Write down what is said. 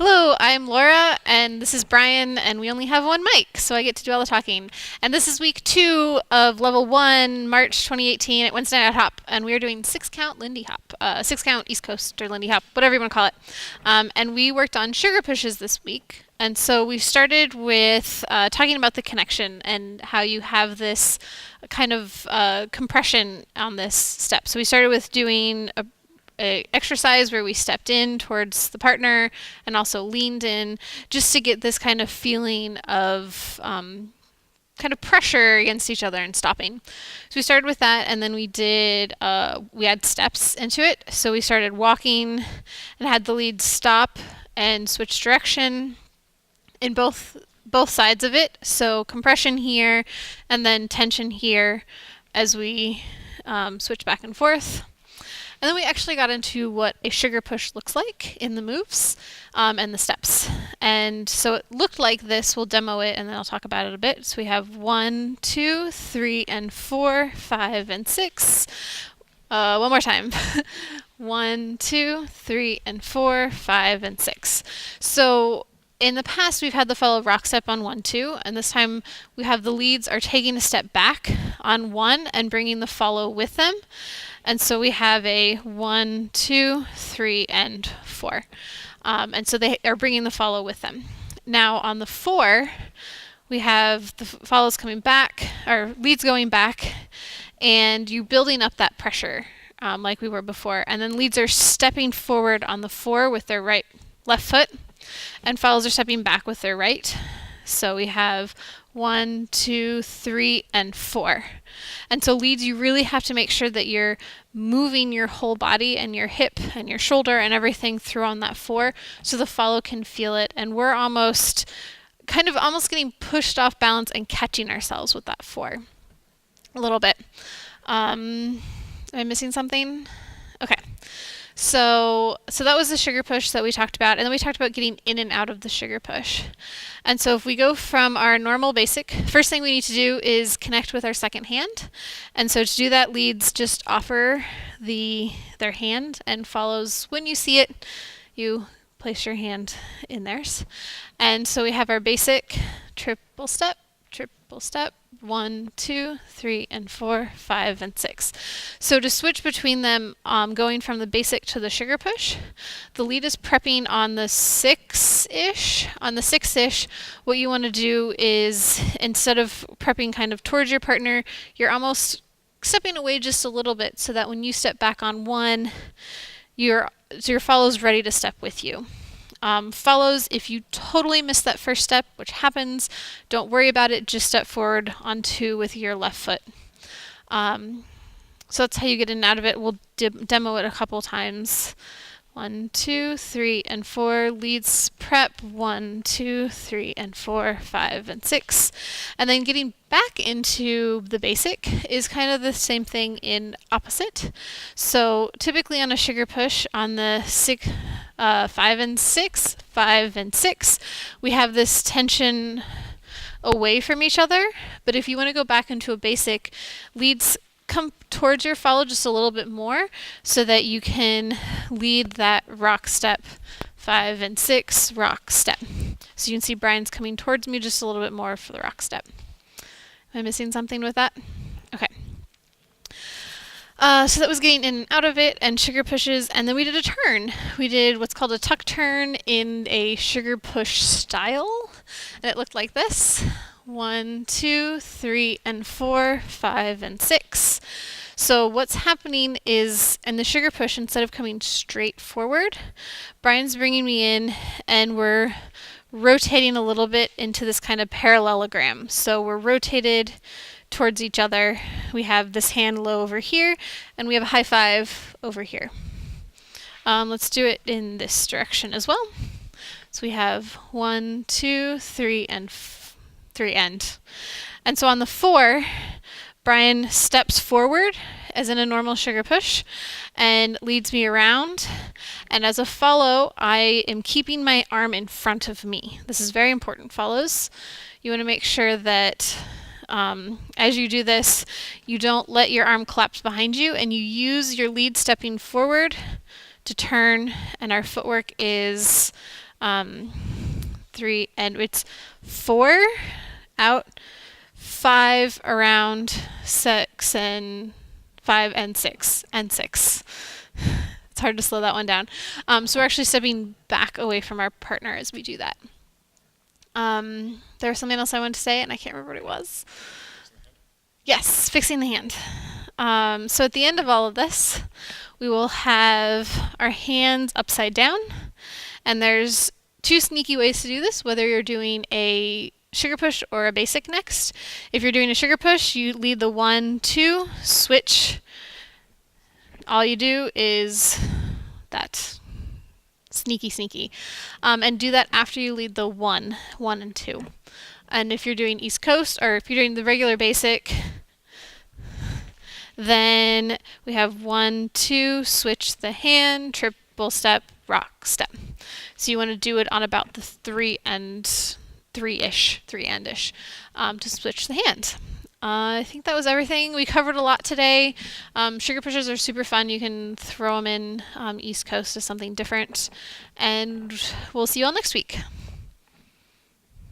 Hello, I'm Laura, and this is Brian, and we only have one mic, so I get to do all the talking. And this is week 2 of level 1, March 2018 at Wednesday Night Hop, and we are doing 6-count Lindy Hop, 6-count East Coast or Lindy Hop, whatever you want to call it. And we worked on sugar pushes this week. And so we started with talking about the connection and how you have this kind of compression on this step. So we started with doing a exercise where we stepped in towards the partner and also leaned in just to get this kind of feeling of kind of pressure against each other and stopping. So we started with that, and then we had steps into it. So we started walking and had the lead stop and switch direction in both sides of it. So compression here and then tension here as we switch back and forth. And then we actually got into what a sugar push looks like in the moves and the steps. And so it looked like this. We'll demo it and then I'll talk about it a bit. So we have 1, 2, 3, and 4, 5, and 6. One more time. 1, 2, 3, and 4, 5, and 6. So in the past, we've had the follow rock step on 1, 2, and this time we have the leads are taking a step back on 1 and bringing the follow with them. And so we have a 1, 2, 3, and 4. And so they are bringing the follow with them. Now on the 4, we have the follows coming back, or leads going back, and you building up that pressure like we were before. And then leads are stepping forward on the 4 with their left foot, and follows are stepping back with their right. So we have 1, 2, 3, and 4. And so leads, you really have to make sure that you're moving your whole body and your hip and your shoulder and everything through on that 4 so the follow can feel it. And we're almost getting pushed off balance and catching ourselves with that 4 a little bit. Am I missing something? Okay. So that was the sugar push that we talked about, and then we talked about getting in and out of the sugar push. And so if we go from our normal basic, first thing we need to do is connect with our second hand. And so to do that, leads just offer their hand, and follows, when you see it, you place your hand in theirs. And so we have our basic triple step, 1, 2, 3, and 4, 5, and 6. So to switch between them, going from the basic to the sugar push, the lead is prepping on the 6-ish. On the 6-ish, what you want to do is, instead of prepping kind of towards your partner, you're almost stepping away just a little bit so that when you step back on 1, your follow's ready to step with you. Follows, if you totally miss that first step, which happens, don't worry about it, just step forward on 2 with your left foot. So that's how you get in and out of it. We'll demo it a couple times. 1, 2, 3, and 4. Leads prep 1, 2, 3, and 4, 5, and 6. And then getting back into the basic is kind of the same thing in opposite. So typically on a sugar push on the 5 and 6, 5 and 6, we have this tension away from each other. But if you want to go back into a basic, leads come towards your follow just a little bit more so that you can lead that rock step 5 and 6 rock step. So you can see Brian's coming towards me just a little bit more for the rock step. Am I missing something with that? Okay. So that was getting in and out of it and sugar pushes, and then we did a turn. We did what's called a tuck turn in a sugar push style, and it looked like this. 1, 2, 3, and 4, 5, and 6. So what's happening is, in the sugar push, instead of coming straight forward, Brian's bringing me in, and we're rotating a little bit into this kind of parallelogram. So we're rotated towards each other. We have this hand low over here, and we have a high five over here. Let's do it in this direction as well. So we have 1, 2, 3, and 3 end. And so on the 4, Brian steps forward as in a normal sugar push and leads me around. And as a follow, I am keeping my arm in front of me. This is very important, follows. You want to make sure that as you do this, you don't let your arm collapse behind you, and you use your lead stepping forward to turn, and our footwork is 3, and it's 4 out, 5 around, 6 and 5 and 6 and 6. It's hard to slow that one down. So we're actually stepping back away from our partner as we do that. There was something else I wanted to say, and I can't remember what it was. Yes, fixing the hand. So at the end of all of this, we will have our hands upside down, and there's 2 sneaky ways to do this, whether you're doing a sugar push or a basic next. If you're doing a sugar push, you lead the 1, 2, switch. All you do is that. Sneaky. And do that after you lead the 1 and 2. And if you're doing East Coast, or if you're doing the regular basic, then we have 1, 2, switch the hand, triple step, rock, step. So you want to do it on about the 3 and 3-ish, to switch the hand. I think that was everything. We covered a lot today. Sugar pushers are super fun. You can throw them in East Coast as something different. And we'll see you all next week.